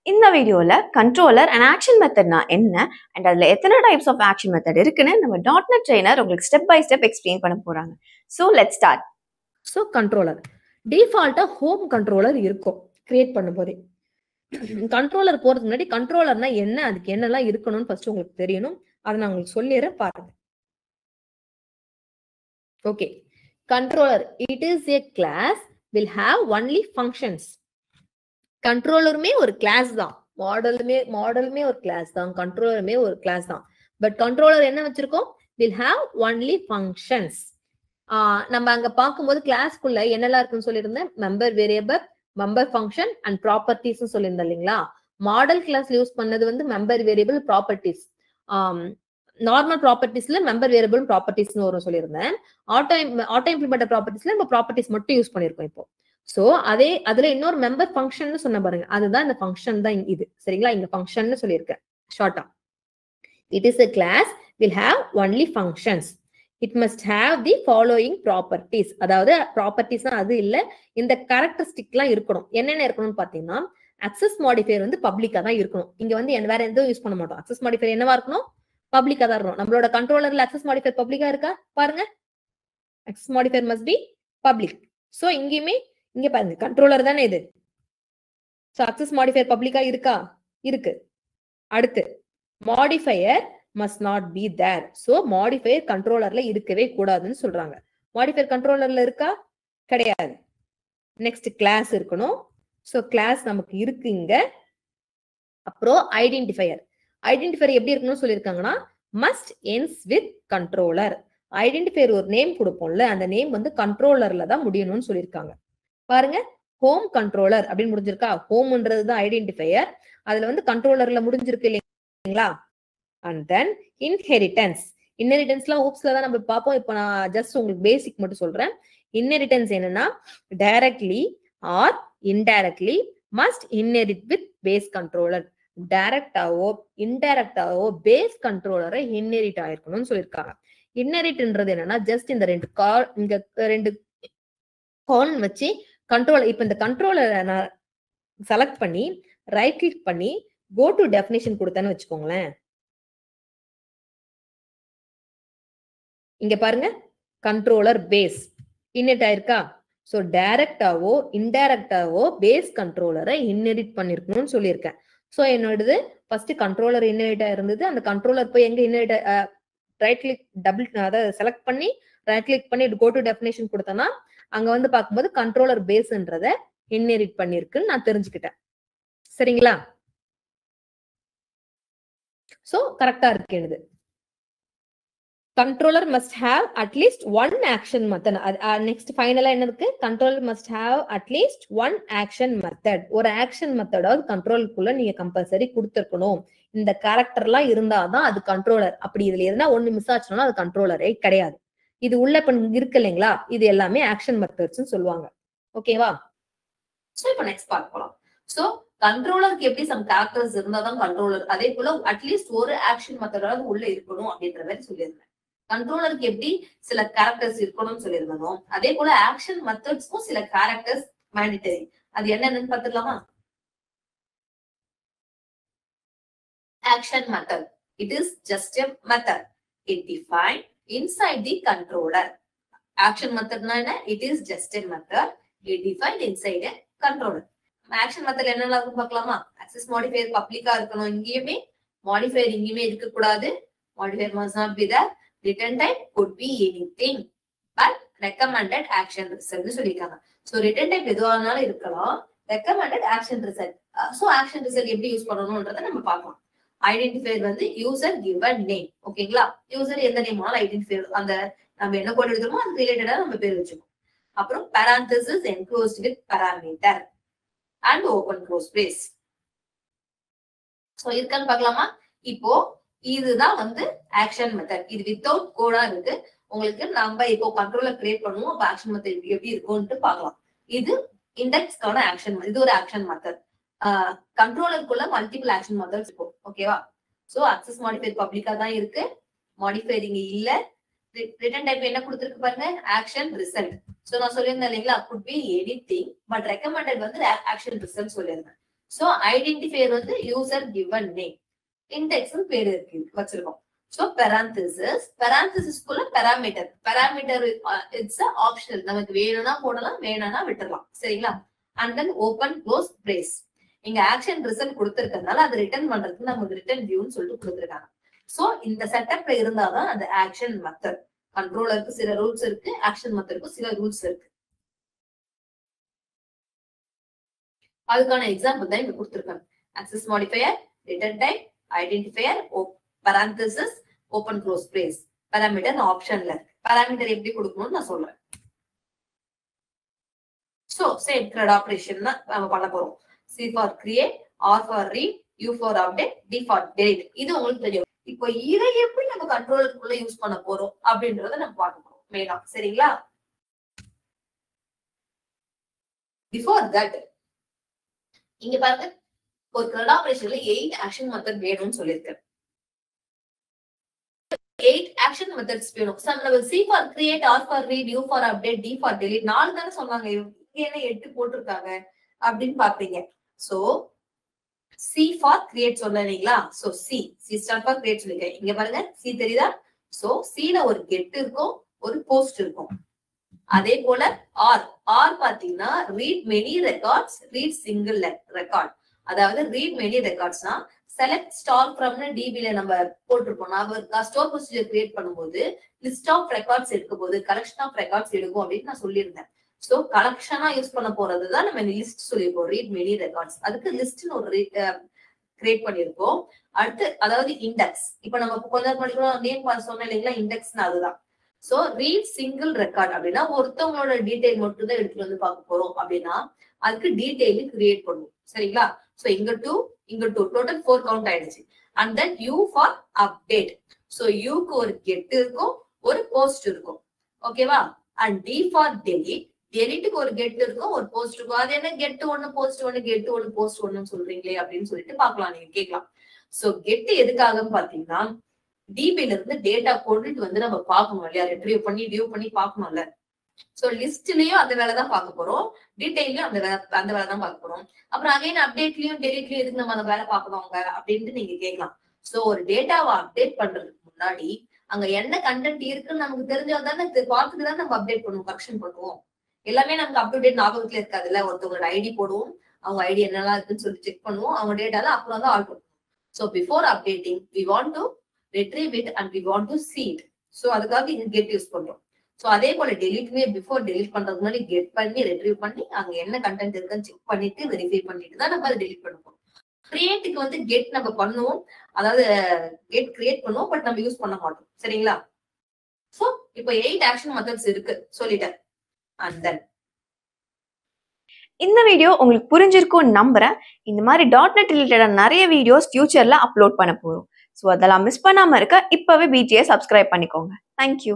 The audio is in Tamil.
இந்த வீடியோல கண்ட்ரோலர் அண்ட் ஆக்ஷன் மெத்தட்னா என்ன அண்ட் அதுல எத்தனை டைப்ஸ் ஆஃப் ஆக்ஷன் மெத்தட் இருக்குன்னு நம்ம .NET ட்ரெய்னர் உங்களுக்கு ஸ்டெப் பை ஸ்டெப் எக்ஸ்பிளைன் பண்ண போறாங்க. So let's start. So controller டிஃபால்ட்டா ஹோம் கண்ட்ரோலர் இருக்கும் கிரியேட் பண்ணும்போதே. கண்ட்ரோலர் போறதுக்கு முன்னாடி கண்ட்ரோலர்னா என்ன, அதுக்கு என்னெல்லாம் இருக்கணும்னு ஃபர்ஸ்ட் உங்களுக்கு தெரியணும். அதை நான் உங்களுக்கு சொல்லிடுறேன், பாருங்க. Okay, controller it is a class will have only functions. கண்ட்ரோலருமே ஒரு கிளாஸ் தான், மாடலுமே ஒரு கிளாஸ் தான், கண்ட்ரோலருமே ஒரு கிளாஸ் தான். பட் கண்ட்ரோலர் என்ன வச்சிருக்கோம், வில் ஹாவ் ஒன்லி ஃபங்க்ஷன்ஸ். நம்ம அங்க பார்க்கும்போது கிளாஸ்க்குள்ள என்னெல்லாம் இருக்குன்னு சொல்லியிருந்தேன், member variable, member function and properties சொல்லியிருந்தேன் இல்லைங்களா. மாடல் கிளாஸ்ல யூஸ் பண்ணது வந்து மெம்பர் வேரியபிள் ப்ராப்பர்ட்டிஸ். நார்மல் ப்ராப்பர்ட்டிஸ்ல மெம்பர் வேரியபிள் ப்ராப்பர்ட்டிஸ்னு வரும் சொல்லியிருந்தேன். ஆட்டோ இம்ப்ளிமெண்டட் ப்ராப்பர்ட்டிஸ்ல நம்ம ப்ராப்பர்ட்டிஸ் மட்டும் யூஸ் பண்ணிருக்கோம் இப்போ. சோ அதுல இன்னொரு மெம்பர் ஃபங்க்ஷன் சொன்ன பாருங்க, அதுதான் இந்த ஃபங்க்ஷன் தான் இது. சரிங்களா, இங்க ஃபங்க்ஷன் சொல்லியிருக்கேன் ஷார்ட்டா. It is a class will have only functions. It must have the following properties. அதாவது ப்ராப்பர்ட்டிஸ்னா அது இல்ல, இந்த கேரக்டரிஸ்டிக்லாம் இருக்கணும். என்னென்ன இருக்கணும்னு பாத்தீங்கன்னா, அக்சஸ் மாடிஃபையர் வந்து பப்ளிக்கா தான் இருக்கணும். இங்க வந்து வேற எதுவும் யூஸ் பண்ண மாட்டோம். அக்சஸ் மாடிஃபையர் என்னவா இருக்கணும், பப்ளிக்கா தான் இருக்கணும். நம்மளோட கண்ட்ரோலர்ல அக்சஸ் மாடிஃபையர் பப்ளிக்கா இருக்கா பாருங்க, access modifier must be public. So இங்கேயுமே இங்க பாருங்க, கண்ட்ரோலர் தானே இது. சோ அக்சஸ் மாடிஃபையர் பப்ளிக்கா இருக்கா, இருக்கு. அடுத்து modifier must not be there. So modifier கண்ட்ரோலர்ல இருக்கவே கூடாதுன்னு சொல்றாங்க. மாடிஃபையர் கண்ட்ரோலர்ல இருக்கா, கிடையாது. நெக்ஸ்ட் கிளாஸ் இருக்கணும். சோ கிளாஸ் நமக்கு இருக்கு இங்க. அப்புறம் ஐடென்டிஃபையர் எப்படி இருக்கணும்னு சொல்லியிருக்காங்கன்னா, must ends with controller. Identifier ஒரு நேம் கொடுப்போம்ல, அந்த நேம் வந்து கண்ட்ரோலர்ல தான் முடியணும்னு சொல்லியிருக்காங்க. பாருங்க, ஹோம் கண்ட்ரோலர் அப்படின்னு முடிஞ்சிருக்கா, ஹோம்ன்றதுதான் ஐடென்டிஃபையர், அதுல வந்து கண்ட்ரோலர்ல முடிஞ்சிருக்கு இல்லைங்களா. அண்ட் தென் இன்ஹெரிட்டன்ஸ்லாம் ஊப்ஸ்ல தான் நம்ம பார்ப்போம். இப்போ நான் ஜஸ்ட் உங்களுக்கு பேசிக் மட்டும் சொல்றேன். இன்ஹெரிட்டன்ஸ் என்னன்னா, directly or indirectly must inherit with base controller. டைரக்டாவோ இன்டைரக்டாவோ பேஸ் கண்ட்ரோலரை இன்ஹெரிட் ஆயிருக்கணும்னு சொல்லியிருக்காங்க. இன்ஹெரிட்ன்றது என்னன்னா, ஜஸ்ட் இந்த ரெண்டு கால் வச்சு கண்ட்ரோல், இப்ப இந்த கண்ட்ரோலரை நான் செலக்ட் பண்ணி ரைட் கிளிக் பண்ணி கோ டு டெஃபினிஷன் கொடுத்தேன்னு வச்சுக்கோங்களேன். இங்க பாருங்க, கண்ட்ரோலர் பேஸ் இன்ஹெரிட் ஆயிருக்கா. சோ டைரக்டாவோ இன்டைரக்டாவோ பேஸ் கண்ட்ரோலரை இன்ஹெரிட் பண்ணிருக்கணும்னு சொல்லியிருக்கேன். சோ என்னோடது ஃபர்ஸ்ட் கண்ட்ரோலர் இன்ஹெரிட் ஆயிருந்தது. அந்த கண்ட்ரோலர் போய் எங்க இன்ஹெரிட், ரைட் கிளிக் அதாவது செலக்ட் பண்ணி ரைட் கிளிக் பண்ணி கோ டு டெஃபினிஷன் கொடுத்தேன்னா அங்க வந்து பார்க்கும்போது கண்ட்ரோலர் பேஸ்ன்றத இன்ஹெரிட் பண்ணிருக்குன்னு நான் தெரிஞ்சுக்கிட்டேன். சரிங்களா, சோ கரெக்டா இருக்கு. Controller must have at least one action method. Next ஃபைனலா என்ன இருக்கு, controller must have at least one action method. ஒரு ஆக்ஷன் மெத்தடாவது கண்ட்ரோலுக்குள்ள நீங்க கம்பல்சரி கொடுத்துருக்கணும். இந்த கேரக்டர்லாம் இருந்தாதான் அது கண்ட்ரோலர். அப்படி இதுல இருந்தா ஒண்ணு மிஸ் ஆச்சுன்னா அது கண்ட்ரோலரே கிடையாது. இது உள்ள இப்ப இருக்கு இல்லைங்களா, இது எல்லாமே ஆக்ஷன் மெத்தட்ஸ் சொல்லுவாங்க. ஓகேவா, சோ இப்போ நெக்ஸ்ட் பார்ட் போலாம். சோ கண்ட்ரோலருக்கு எப்படி சம் கேரக்டர்ஸ் இருந்தாதான் கண்ட்ரோலர், அதே போல அட்லீஸ்ட் ஒரு ஆக்ஷன் மெத்தடாவது உள்ள இருக்கணும் அப்படின்ற மாதிரி சொல்லியிருந்தேன். கண்ட்ரோலருக்கு எப்படி சில கேரக்டர்ஸ் இருக்கணும்னு சொல்லியிருந்தோம், அதே போல ஆக்ஷன் மெத்தட்ஸ்க்கும் சில கேரக்டர்ஸ் மேண்டேட்டரி. அது என்னன்னு பார்த்துக்கலாமா. Action method. It is just a method. It defined inside the controller. Action method na enna? It is just a method. It defined inside a controller. Action method என்னெல்லாம் இருக்கு பார்க்கலாமா. Access modifier பப்ளிக்கா இருக்கணும், இங்கேயுமே modifier இங்கேயுமே இருக்க கூடாது. Modifier must not be there. Return type could be anything but recommended action result சொல்லிருக்காங்க. So return type எதுவானாலும் இருக்கலாம், recommended action result. So action result எப்படி யூஸ் பண்ணணும்ன்றதை நம்ம பார்க்கலாம். ஐடென்டிஃபையர் வந்து யூசர் கிவன் நேம். ஓகேங்களா, யூசர் எந்த நேமாலும் ஐடென்டிஃபையர், அந்த நம்ம என்ன கோட் எழுதுறோமோ அது ரிலேட்டடா நம்ம பேர் வச்சுக்கோம். அப்புறம் parenthesis enclosed with parameter and open close brace. So இருக்கான்னு பார்க்கலாமா. இப்போ இதுதான் வந்து ஆக்ஷன் மெத்தட். இது வித்தவுட் கோடா இருக்கு உங்களுக்கு. நம்ம இப்போ கண்ட்ரோலர் கிரியேட் பண்ணுவோம், அப்ப ஆக்ஷன் மெத்தட் எப்படி இருக்கும்னு பார்க்கலாம். இது இண்டெக்ஸ்க்கான ஆக்ஷன், இது ஒரு ஆக்ஷன் மெத்தட். கண்ட்ரோலருக்குள்ள மல்டிபிள் ஆக்ஷன் மெத்தட்ஸ் இருக்கும். ஓகேவா, சோ அக்சஸ் மாடிஃபையர் பப்ளிக்கா தான் இருக்கு, மாடிஃபையர் இங்க இல்ல. ரிட்டர்ன் டைப் என்ன கொடுத்திருக்கு பாருங்க, ஆக்ஷன் ரிசல்ட். சோ நான் சொல்லியிருந்தேன் இல்லைங்களா, could be anything but recommended வந்து ஆக்ஷன் ரிசல்ட் சொல்லியிருந்தேன். சோ ஐடென்டிஃபையர் வந்து யூசர் கிவன் நேம், இண்டெக்ஸ் பேர் இருக்கு வச்சிருக்கோம். சோ parenthesisக்குள்ள parameter இட்ஸ் ஆப்ஷனல், நமக்கு வேணும்னா போடலாம், வேணும்னா விட்டுறலாம். சரிங்களா? And then open close brace. இங்க ஆக்ஷன் ரிசல்ட் கொடுத்திருக்கிறதுனால அது ரிட்டர்ன் பண்றதுக்கு நமக்கு ரிட்டர்ன் வியூன்னு சொல்லிட்டு கொடுத்திருக்காங்க. சோ இந்த செட்டப்ல இருந்தாதான் அந்த ஆக்ஷன் மெத்தட். கண்ட்ரோலருக்கு சில ரூல்ஸ் இருக்கு, ஆக்ஷன் மெத்தடுக்கு சில ரூல்ஸ் இருக்கு. அதுக்கான எக்ஸாம்பிள் தான் இங்க கொடுத்திருக்காங்க. Access modifier, return type, identifier, parenthesis, open close brace, parameter optional. Parameter எப்படி கொடுக்கணும்னு நான் சொல்றேன். சோ சேம் த்ரெட் ஆபரேஷன் தான் நம்ம பண்ண போறோம். C for create, R for read, U for update, D for delete. இது உங்களுக்கு தெரியும். இப்போ இதை எப்படி நம்ம கண்ட்ரோலருக்குள்ள யூஸ் பண்ண போறோம் அப்படின்றத நம்ம பார்க்க போறோம் மெயினா. சரிங்களா? பிஃபோர் தட் இங்க பாருங்க, ஒரு த்ரெட் ஆபரேஷன்ல 8 ஆக்ஷன் மெத்தட் வேணும்னு சொல்லியிருக்கேன். 8 ஆக்ஷன் மெத்தட்ஸ் வேணும். நம்ம C for create, R for read, U for update, D for delete 4 தானே சொன்னாங்க. இங்க என்ன 8 போட்டிருக்காங்க அப்படின்னு பாப்பீங்க. சோ C for create சொன்னீங்களா? So C start for create சொல்லிருக்கேன். இங்க பாருங்க C தெரியுதா? சோ C ல ஒரு get இருக்கும், ஒரு post இருக்கும். அதே போல R பாத்தீங்கன்னா read many records, read single record. அதாவது read many recordsனா select star from DB ல நம்ம போட்டிருப்போம். நான் ஸ்டோர் ப்ரொசீஜர் கிரியேட் பண்ணும்போது லிஸ்ட் ஆஃப் ரெக்கார்ட்ஸ் எடுக்கும் போது கலெக்ஷன் ஆஃப் ரெக்கார்ட்ஸ் எடுக்கும் அப்படின்னு நான் சொல்லியிருந்தேன். சோ கலெக்ஷனா யூஸ் பண்ண போறதுதான் நம்ம லிஸ்ட் சொல்லியிருப்போம், ரீட் மெனி ரெக்கார்ட்ஸ். அதுக்கு லிஸ்ட்னு ஒரு கிரியேட் பண்ணிருக்கோம். அடுத்து அதாவது இண்டெக்ஸ். இப்ப நம்ம கொஞ்சம் படிக்கணும் நேம் சொன்னோம் இல்லைங்களா, இண்டெக்ஸ்னு அதுதான். சோ ரீட் சிங்கிள் ரெக்கார்ட் அப்படின்னா ஒருத்தவங்களோட டீடைல் மட்டும் தான் எடுத்துட்டு வந்து பார்க்க போறோம் அப்படின்னா அதுக்கு டீடைல் கிரியேட் பண்ணுவோம். சரிங்களா? சோ இங்க 2 டோட்டல் 4 கவுண்ட் ஆயிடுச்சு. And then U for update. So யூக்கு ஒரு கெட் இருக்கும், ஒரு போஸ்ட் இருக்கும். ஓகேவா? And D for delete. டெலிட்டுக்கு ஒரு கெட் இருக்கும், ஒரு போஸ்ட் இருக்கும். அது என்ன கெட் 1 போஸ்ட் 1 கெட் 1 போஸ்ட் 1 சொல்றீங்களே அப்படின்னு சொல்லிட்டு பாக்கலாம், நீங்க கேட்கலாம். சோ கெட் எதுக்காகன்னு பாத்தீங்கன்னா டிபில இருந்து டேட்டா கொண்டுட்டு வந்து நம்ம பார்க்கணும் இல்லையா, ரிட்ரீவ் பண்ணி வியூ பண்ணி பார்க்கணும்ல. சோ லிஸ்ட்லயும் அந்த வேலை தான் பார்க்க போறோம், டீடைல்லயும் அந்த வேலை தான் பார்க்க போறோம். அப்புறம் அகைன் அப்டேட்லயும் டெலிட்லயும் எதுக்கு நம்ம அந்த வேலை பார்க்கணும் அப்படின்ட்டு நீங்க கேட்கலாம். சோ ஒரு டேட்டாவை அப்டேட் பண்றதுக்கு முன்னாடி அங்க என்ன கண்டென்ட் இருக்குன்னு நமக்கு தெரிஞ்சதானே, பார்த்துட்டு தான் நம்ம அப்டேட் பண்ணுவோம், கரெக்ஷன் பண்ணுவோம். எல்லாமே நமக்கு அப் டு டேட் ஞாபகத்துல இருக்காதுல்ல. ஒருத்தவங்களோட ஐடி போடுவோம், அவங்க ஐடி என்னெல்லாம் இருக்குன்னு சொல்லி செக் பண்ணுவோம், அவங்க டேட்டா தான் அப்புறம் தான் ஆல் பண்ணுவோம். So before updating we want to retrieve it and we want to see it. So அதுக்காக இங்க கெட் யூஸ் பண்றோம். சோ அதே போல டெலிட்மே பிஃபோர் டெலிட் பண்றதுக்கு முன்னாடி கெட் பண்ணி ரிட்ரீவ் பண்ணி அங்க என்ன கண்டென்ட் இருக்குன்னு செக் பண்ணிட்டு வெரிஃபை பண்ணிட்டு தான் நம்ம அதை டெலிட் பண்ணுவோம். கிரியேட்டுக்கு வந்து கெட் நம்ம பண்ணுவோம், அதாவது கெட் கிரியேட் பண்ணுவோம், பட் நம்ம யூஸ் பண்ண மாட்டோம். சரிங்களா? சோ இப்போ 8 ஆக்ஷன் மெத்தட்ஸ் இருக்கு சொல்லிட்டேன். அண்ட் தென் இந்த வீடியோ உங்களுக்கு புரிஞ்சிருக்கும்னு நம்புறேன். இந்த மாதிரி .NET ரிலேட்டடான நிறைய வீடியோஸ் ஃபியூச்சர்ல அப்லோட் பண்ண போறோம். ஸோ அதெல்லாம் மிஸ் பண்ணாம இருக்க இப்பவே BTS சப்ஸ்கிரைப் பண்ணிக்கோங்க. தேங்க்யூ.